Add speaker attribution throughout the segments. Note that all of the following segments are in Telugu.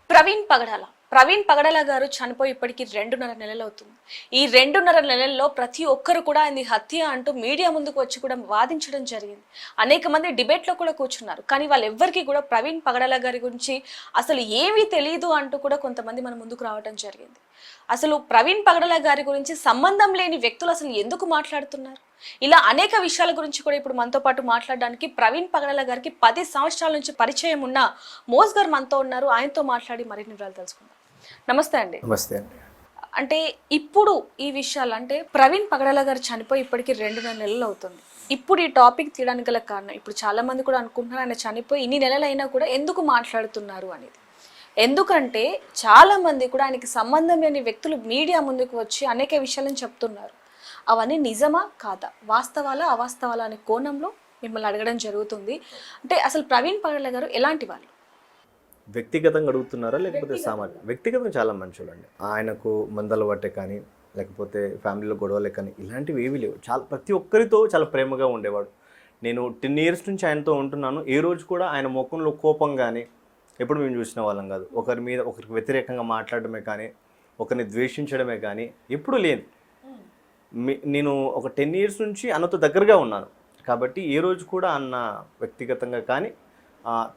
Speaker 1: ప్రవీణ్ పగడాల గారు చనిపోయి ఇప్పటికి 2.5 నెలలు అవుతుంది. ఈ 2.5 నెలల్లో ప్రతి ఒక్కరు కూడా ఆయనది హత్య అంటూ మీడియా ముందుకు వచ్చి కూడా వాదించడం జరిగింది. అనేక మంది డిబేట్లో కూడా కూర్చున్నారు. కానీ వాళ్ళెవ్వరికీ కూడా ప్రవీణ్ పగడాల గారి గురించి అసలు ఏమీ తెలియదు అంటూ కూడా కొంతమంది మన ముందుకు రావడం జరిగింది. అసలు ప్రవీణ్ పగడాల గారి గురించి సంబంధం లేని వ్యక్తులు అసలు ఎందుకు మాట్లాడుతున్నారు? ఇలా అనేక విషయాల గురించి కూడా ఇప్పుడు మనతో పాటు మాట్లాడడానికి ప్రవీణ్ పగడాల గారికి 10 సంవత్సరాల నుంచి పరిచయం ఉన్న మోస్ గారు మనతో ఉన్నారు. ఆయనతో మాట్లాడి మరిన్ని వివరాలు తెలుసుకుందాం. నమస్తే అండి.
Speaker 2: నమస్తే అండి.
Speaker 1: అంటే ఇప్పుడు ఈ విషయాలు అంటే ప్రవీణ్ పగడాల గారు చనిపోయి ఇప్పటికి 2.5 నెలలు అవుతుంది. ఇప్పుడు ఈ టాపిక్ తీయడానికి గల కారణం ఇప్పుడు చాలా మంది కూడా అనుకుంటున్నారు ఆయన చనిపోయి ఇన్ని నెలలైనా కూడా ఎందుకు మాట్లాడుతున్నారు అనేది. ఎందుకంటే చాలా మంది కూడా ఆయనకి సంబంధం లేని వ్యక్తులు మీడియా ముందుకు వచ్చి అనేక విషయాలను చెప్తున్నారు. అవన్నీ నిజమా కాదా, వాస్తవాలా అవాస్తవాలా అనే కోణంలో మిమ్మల్ని అడగడం జరుగుతుంది. అంటే అసలు ప్రవీణ్ పగడాల గారు ఎలాంటి వాళ్ళు?
Speaker 2: వ్యక్తిగతంగా అడుగుతున్నారా లేకపోతే సామాన్య? వ్యక్తిగతంగా చాలా మంచోళ్ళు అండి. ఆయనకు మందలు పట్టే కానీ లేకపోతే ఫ్యామిలీలో గొడవలే కానీ ఇలాంటివి ఏవీ లేవు. చాలా ప్రతి ఒక్కరితో చాలా ప్రేమగా ఉండేవాడు. నేను 10 ఇయర్స్ నుంచి ఆయనతో ఉంటున్నాను. ఏ రోజు కూడా ఆయన ముఖంలో కోపం కానీ ఎప్పుడు మేము చూసిన వాళ్ళం కాదు. ఒకరి మీద ఒకరికి వ్యతిరేకంగా మాట్లాడడమే కానీ ఒకరిని ద్వేషించడమే కానీ ఎప్పుడూ లేదు. నేను ఒక 10 ఇయర్స్ నుంచి అన్నతో దగ్గరగా ఉన్నాను కాబట్టి ఏ రోజు కూడా అన్న వ్యక్తిగతంగా కానీ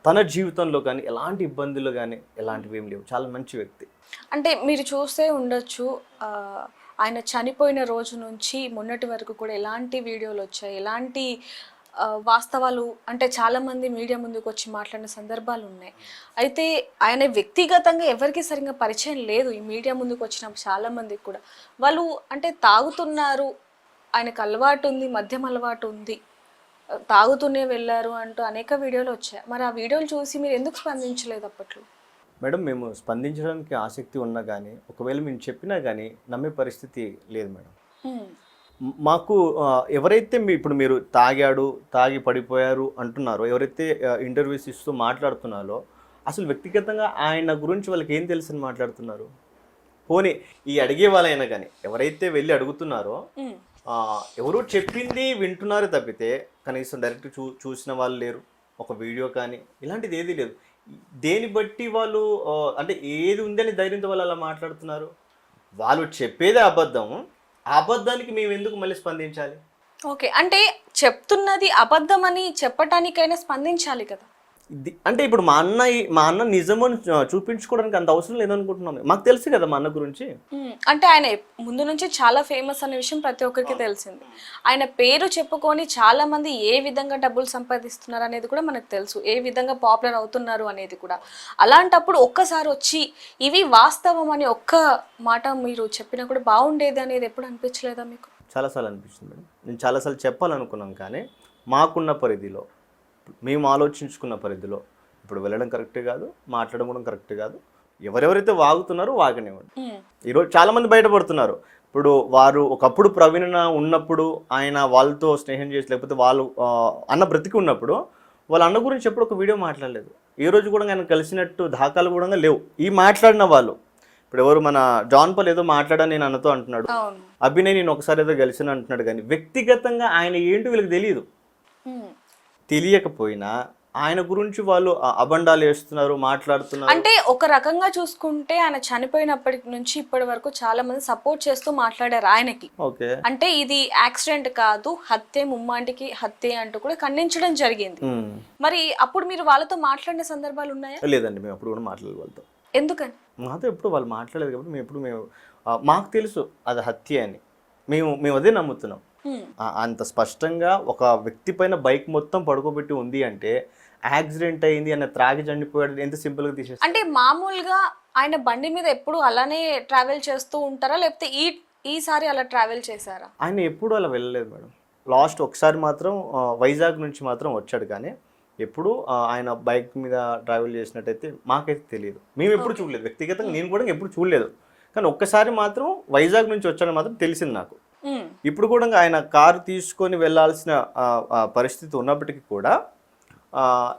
Speaker 2: తన జీవితంలో కానీ ఎలాంటి ఇబ్బందులు కానీ ఎలాంటివి ఏం లేవు. చాలా మంచి వ్యక్తి.
Speaker 1: అంటే మీరు చూస్తే ఉండొచ్చు ఆయన చనిపోయిన రోజు నుంచి మొన్నటి వరకు కూడా ఎలాంటి వీడియోలు వచ్చాయి, ఎలాంటి వాస్తవాలు అంటే చాలామంది మీడియా ముందుకు వచ్చి మాట్లాడిన సందర్భాలు ఉన్నాయి. అయితే ఆయన వ్యక్తిగతంగా ఎవరికి సరిగ్గా పరిచయం లేదు. ఈ మీడియా ముందుకు వచ్చిన చాలామందికి కూడా వాళ్ళు అంటే తాగుతున్నారు, ఆయనకు అలవాటు ఉంది, మద్యం అలవాటు ఉంది, తాగుతూనే వెళ్ళారు అంటూ అనేక వీడియోలు వచ్చాయి. మరి ఆ వీడియోలు చూసి మీరు ఎందుకు స్పందించలేదు అప్పట్లో?
Speaker 2: మేడం, మేము స్పందించడానికి ఆసక్తి ఉన్నా కానీ ఒకవేళ మేము చెప్పినా కానీ నమ్మే పరిస్థితి లేదు మేడం. మాకు ఎవరైతే ఇప్పుడు మీరు తాగి పడిపోయారు అంటున్నారో, ఎవరైతే ఇంటర్వ్యూస్ ఇస్తూ మాట్లాడుతున్నారో అసలు వ్యక్తిగతంగా ఆయన గురించి వాళ్ళకి ఏం తెలుసని మాట్లాడుతున్నారు? పోనీ ఈ అడిగే వాళ్ళైనా కానీ ఎవరైతే వెళ్ళి అడుగుతున్నారో ఎవరు చెప్పింది వింటున్నారో తప్పితే కనీసం డైరెక్ట్ చూసిన వాళ్ళు లేరు. ఒక వీడియో కానీ ఇలాంటిది ఏదీ లేదు. దేని బట్టి వాళ్ళు అంటే ఏది ఉందని ధైర్యంతో వాళ్ళు అలా మాట్లాడుతున్నారు? వాళ్ళు చెప్పేదే అబద్ధం. ఆ అబద్ధానికి మేము ఎందుకు మళ్ళీ స్పందించాలి?
Speaker 1: ఓకే, అంటే చెప్తున్నది అబద్ధం అని చెప్పటానికైనా స్పందించాలి కదా.
Speaker 2: అంటే ఇప్పుడు మా అన్న నిజమని చూపించుకోవడానికి అంత అవసరం లేదనుకుంటున్నాం. మాకు తెలుసు కదా మా అన్న గురించి.
Speaker 1: అంటే ఆయన ముందు నుంచి చాలా ఫేమస్ అనే విషయం ప్రతి ఒక్కరికి తెలిసింది. ఆయన పేరు చెప్పుకొని చాలా మంది ఏ విధంగా డబ్బులు సంపాదిస్తున్నారు అనేది కూడా మనకు తెలుసు, ఏ విధంగా పాపులర్ అవుతున్నారు అనేది కూడా. అలాంటప్పుడు ఒక్కసారి వచ్చి ఇవి వాస్తవం అని ఒక్క మాట మీరు చెప్పినా కూడా బాగుండేది అనేది ఎప్పుడు అనిపించలేదా మీకు?
Speaker 2: చాలాసార్లు అనిపిస్తుంది మేడం. నేను చాలాసార్లు చెప్పాలనుకున్నాం కానీ మాకున్న పరిధిలో మేము ఆలోచించుకున్న పరిధిలో ఇప్పుడు వెళ్ళడం కరెక్టే కాదు, మాట్లాడడం కూడా కరెక్ట్ కాదు. ఎవరెవరైతే వాగుతున్నారో వాగనివ్వండి. ఈరోజు చాలామంది బయటపడుతున్నారు. ఇప్పుడు వారు ఒకప్పుడు ప్రవీణ ఉన్నప్పుడు ఆయన వాళ్ళతో స్నేహం చేసి లేకపోతే వాళ్ళు అన్న బ్రతికి ఉన్నప్పుడు వాళ్ళ అన్న గురించి ఎప్పుడు ఒక వీడియో మాట్లాడలేదు. ఏ రోజు కూడా ఆయన కలిసినట్టు దాఖలు కూడా లేవు. ఈ మాట్లాడిన వాళ్ళు ఇప్పుడు ఎవరు మన జాన్ పాల్ ఏదో మాట్లాడని నేను అన్నతో అంటున్నాడు, అభినయ్ నేను ఒకసారి ఏదో కలిసిన అంటున్నాడు. కానీ వ్యక్తిగతంగా ఆయన ఏంటో వీళ్ళకి తెలియదు. తెలియకపోయినా ఆయన గురించి వాళ్ళు అబండాలు వేస్తున్నారు, మాట్లాడుతున్నారు.
Speaker 1: అంటే ఒక రకంగా చూసుకుంటే ఆయన చనిపోయినప్పటి నుంచి ఇప్పటి వరకు చాలా మంది సపోర్ట్ చేస్తూ మాట్లాడారు ఆయనకి.
Speaker 2: ఓకే,
Speaker 1: అంటే ఇది యాక్సిడెంట్ కాదు, హత్య, ముమ్మాంటికి హత్య అంటూ కూడా ఖండించడం జరిగింది. మరి అప్పుడు మీరు వాళ్ళతో మాట్లాడిన సందర్భాలు ఉన్నాయా?
Speaker 2: లేదండి, మేము అప్పుడు కూడా మాట్లాడలేదు వాళ్ళతో.
Speaker 1: ఎందుకని?
Speaker 2: మాతో ఎప్పుడు వాళ్ళు మాట్లాడలేదు కాబట్టి మేము మాకు తెలుసు అది హత్య అని. మేము అదే నమ్ముతున్నాం. అంత స్పష్టంగా ఒక వ్యక్తి పైన బైక్ మొత్తం పడుకోబెట్టి ఉంది అంటే యాక్సిడెంట్ అయింది అన్న త్రాగి చనిపోయాడు ఎంత సింపుల్గా తీసేస్తారు.
Speaker 1: అంటే మామూలుగా ఆయన బండి మీద ఎప్పుడు అలానే ట్రావెల్ చేస్తూ ఉంటారా లేకపోతే ఈసారి అలా ట్రావెల్ చేశారా?
Speaker 2: ఆయన ఎప్పుడు అలా వెళ్ళలేదు మేడం. లాస్ట్ ఒకసారి మాత్రం వైజాగ్ నుంచి మాత్రం వచ్చాడు కానీ ఎప్పుడు ఆయన బైక్ మీద ట్రావెల్ చేసినట్టయితే మాకైతే తెలియదు. మేము ఎప్పుడు చూడలేదు. వ్యక్తిగతంగా నేను కూడా ఎప్పుడు చూడలేదు. కానీ ఒక్కసారి మాత్రం వైజాగ్ నుంచి వచ్చాడని మాత్రం తెలిసింది నాకు. ఇప్పుడు కూడా ఆయన కారు తీసుకొని వెళ్ళాల్సిన పరిస్థితి ఉన్నప్పటికీ కూడా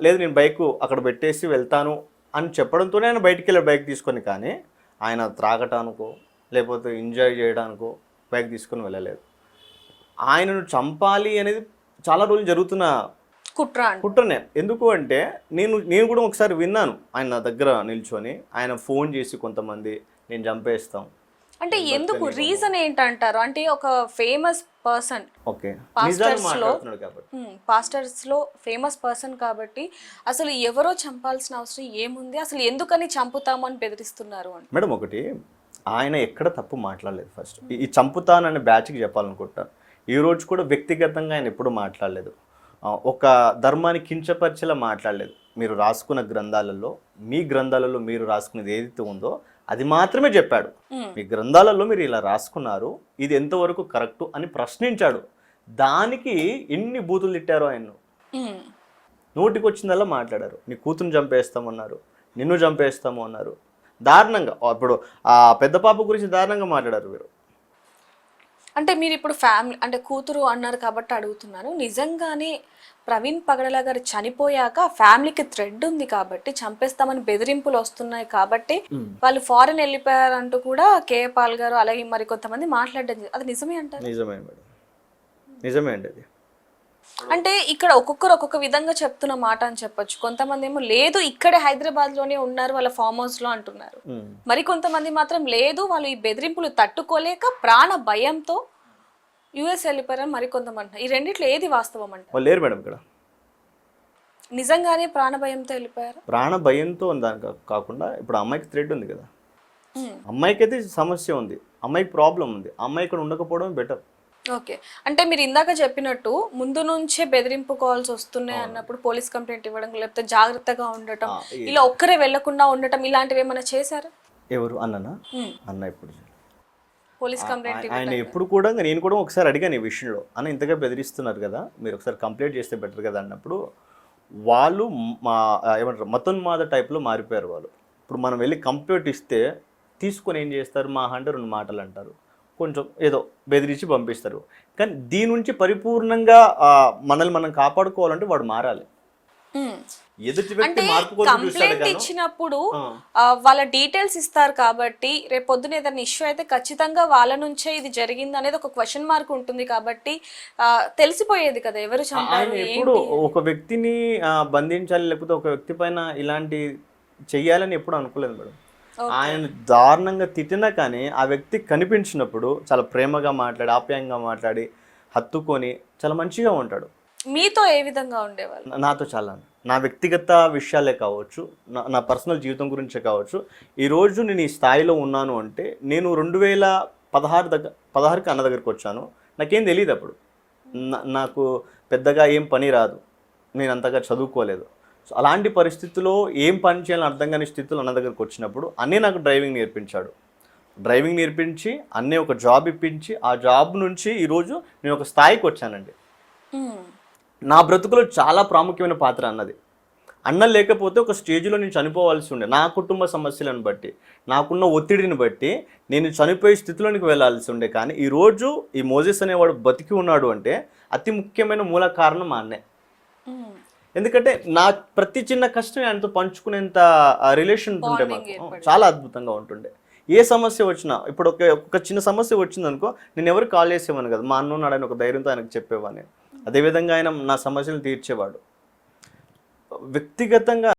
Speaker 2: లేదు నేను బైకు అక్కడ పెట్టేసి వెళ్తాను అని చెప్పడంతోనే ఆయన బయటికి వెళ్ళాడు బైక్ తీసుకొని. కానీ ఆయన త్రాగటానికో లేకపోతే ఎంజాయ్ చేయడానికో బైక్ తీసుకొని వెళ్ళలేదు. ఆయనను చంపాలి అనేది చాలా రోజులు జరుగుతున్న
Speaker 1: కుట్ర అంట.
Speaker 2: కుట్రనే. ఎందుకు అంటే నేను కూడా ఒకసారి విన్నాను ఆయన నా దగ్గర నిల్చొని ఆయన ఫోన్ చేసి కొంతమంది నేను చంపేస్తాం.
Speaker 1: అంటే ఎందుకు రీజన్ ఏంటంటారు? అంటే ఒక ఫేమస్ పర్సన్,
Speaker 2: ఓకే నిజాలు మాట్లాడుతున్నాడు కాబట్టి,
Speaker 1: పాస్టర్స్ లో ఫేమస్ పర్సన్ కాబట్టి అసలు ఎవరో చంపాల్సిన అవసరం ఏముంది, అసలు ఎందుకని చంపుతాము అని బెదిరిస్తున్నారు అని.
Speaker 2: మేడం ఒకటి ఆయన ఎక్కడ తప్పు మాట్లాడలేదు. ఫస్ట్ ఈ చంపుతాననే బ్యాచ్కి చెప్పాలనుకుంటాను. ఈ రోజు కూడా వ్యక్తిగతంగా ఆయన ఎప్పుడు మాట్లాడలేదు, ఒక ధర్మాన్ని కించపరిచేలా మాట్లాడలేదు. మీరు రాసుకున్న గ్రంథాలలో, మీ గ్రంథాలలో మీరు రాసుకునేది ఏదైతే ఉందో అది మాత్రమే చెప్పాడు. మీ గ్రంథాలలో మీరు ఇలా రాసుకున్నారు, ఇది ఎంతవరకు కరెక్టు అని ప్రశ్నించాడు. దానికి ఎన్ని బూతులు తిట్టారో ఆయన. నోటికి వచ్చిందల్లా మాట్లాడారు. నీ కూతురు చంపేస్తామన్నారు, నిన్ను చంపేస్తాము అన్నారు. దారుణంగా ఇప్పుడు ఆ పెద్ద పాప గురించి దారుణంగా మాట్లాడారు మీరు.
Speaker 1: అంటే మీరు ఇప్పుడు ఫ్యామిలీ అంటే కూతురు అన్నారు కాబట్టి అడుగుతున్నాను, నిజంగానే ప్రవీణ్ పగడల గారు చనిపోయాక ఫ్యామిలీకి థ్రెడ్ ఉంది కాబట్టి చంపేస్తామని బెదిరింపులు వస్తున్నాయి కాబట్టి వాళ్ళు ఫారెన్ వెళ్ళిపోయారంటూ కూడా కేఏ పాల్ గారు అలాగే మరి కొంతమంది మాట్లాడడం, అది నిజమే అంటారు?
Speaker 2: నిజమే మేడం, నిజమే అండి అది.
Speaker 1: అంటే ఇక్కడ ఒక్కొక్కరు ఒక్కొక్క విధంగా చెప్తున్న మాట అని చెప్పొచ్చు. కొంతమంది ఏమో లేదు ఇక్కడే హైదరాబాద్ లోనే ఉన్నారు వాళ్ళ ఫామ్ హౌస్ లో అంటున్నారు. మరి కొంతమంది మాత్రం లేదు వాళ్ళు ఈ బెదిరింపులు తట్టుకోలేక ప్రాణ భయంతో యుఎస్ వెళ్ళిపోయారని మరి కొంతమంది. ఈ రెండిట్లో ఏది వాస్తవం అంటే?
Speaker 2: లేరు మేడం ఇక్కడ.
Speaker 1: నిజంగానే ప్రాణ భయంతో వెళ్ళిపోయారు.
Speaker 2: ప్రాణ భయంతో దాని కాకుండా ఇప్పుడు అమ్మాయికి థ్రెడ్ ఉంది కదా, అమ్మాయికి అయితే సమస్య ఉంది, అమ్మాయికి ప్రాబ్లం ఉంది, అమ్మాయి ఇక్కడ ఉండకపోవడం బెటర్.
Speaker 1: ఓకే, అంటే మీరు ఇందాక చెప్పినట్టు ముందు నుంచే బెదిరింపు కాల్స్ వస్తున్నాయి అన్నప్పుడు పోలీస్ కంప్లైంట్ ఇవ్వడం లేకపోతే జాగ్రత్తగా ఉండటం, ఇలా ఒక్కరే వెళ్లకుండా ఉండటం ఇలాంటివి ఏమైనా చేశారా?
Speaker 2: ఎవరు అన్ననా? అన్న ఇప్పుడు
Speaker 1: పోలీస్ కంప్లైంట్
Speaker 2: ఆయన ఎప్పుడు కూడా, నేను కూడా ఒకసారి అడిగాను ఈ విషయంలో, అన్న ఇంతగా బెదిరిస్తున్నారు కదా మీరు ఒకసారి కంప్లైంట్ చేస్తే బెటర్ కదా అన్నప్పుడు వాళ్ళు ఏమంటారు మతోన్మాద టైప్లో మారిపోయారు వాళ్ళు. ఇప్పుడు మనం వెళ్ళి కంప్లైంట్ ఇస్తే తీసుకొని ఏం చేస్తారు, మా అంటే 2 మాటలు అంటారు, కొంచెం ఏదో బెదిరించి పంపిస్తారు. కానీ దీని నుంచి పరిపూర్ణంగా మనల్ని మనం కాపాడుకోవాలంటే వాడు మారాలి. ఎదుటి వ్యక్తి మార్పు కోసం
Speaker 1: కంప్లైంట్ ఇచ్చినప్పుడు వాళ్ళ డీటెయిల్స్ ఇస్తారు కాబట్టి రేపు పొద్దున ఏదైనా ఇష్యూ అయితే ఖచ్చితంగా వాళ్ళ నుంచే ఇది జరిగింది అనేది ఒక క్వశ్చన్ మార్క్ ఉంటుంది కాబట్టి తెలిసిపోయేది కదా ఎవరు చంపారు.
Speaker 2: ఎప్పుడు ఒక వ్యక్తిని బంధించాలి లేకపోతే ఒక వ్యక్తి పైన ఇలాంటి చెయ్యాలని ఎప్పుడు అనుకోలేదు మేడం. ఆయన దారుణంగా తిట్టినా కానీ ఆ వ్యక్తి కనిపించినప్పుడు చాలా ప్రేమగా మాట్లాడి ఆప్యాయంగా మాట్లాడి హత్తుకొని చాలా మంచిగా ఉంటాడు.
Speaker 1: మీతో ఏ విధంగా ఉండేవాళ్ళు?
Speaker 2: నాతో చాలా, నా వ్యక్తిగత విషయాలే కావచ్చు, నా పర్సనల్ జీవితం గురించే కావచ్చు. ఈరోజు నేను ఈ స్థాయిలో ఉన్నాను అంటే నేను 2016కి అన్న దగ్గరికి వచ్చాను. నాకేం తెలియదు అప్పుడు, నాకు పెద్దగా ఏం పని రాదు, నేను అంతగా చదువుకోలేదు. సో అలాంటి పరిస్థితుల్లో ఏం పని చేయాలని అర్థం కాని స్థితిలో అన్న దగ్గరికి వచ్చినప్పుడు అన్నీ నాకు డ్రైవింగ్ నేర్పించాడు. డ్రైవింగ్ నేర్పించి అన్నీ ఒక జాబ్ ఇప్పించి ఆ జాబ్ నుంచి ఈరోజు నేను ఒక స్థాయికి వచ్చానండి. నా బ్రతుకులో చాలా ప్రాముఖ్యమైన పాత్ర అన్నది. అన్న లేకపోతే ఒక స్టేజ్లో నేను చనిపోవాల్సి ఉండే, నా కుటుంబ సమస్యలను బట్టి నాకున్న ఒత్తిడిని బట్టి నేను చనిపోయే స్థితిలోనికి వెళ్ళాల్సి ఉండే. కానీ ఈరోజు ఈ మోజెస్ అనేవాడు బతికి ఉన్నాడు అంటే అతి ముఖ్యమైన మూల కారణం మా అన్నే. ఎందుకంటే నా ప్రతి చిన్న కష్టం ఆయనతో పంచుకునేంత రిలేషన్ ఉంటే మాకు చాలా అద్భుతంగా ఉంటుండే. ఏ సమస్య వచ్చినా, ఇప్పుడు ఒక చిన్న సమస్య వచ్చిందనుకో నేను ఎవరు కాల్ చేసేవాను కదా, మా అన్న ఉన్నాడని ఒక ధైర్యంతో ఆయనకు చెప్పేవాడిని. అదేవిధంగా ఆయన నా సమస్యలు తీర్చేవాడు. వ్యక్తిగతంగా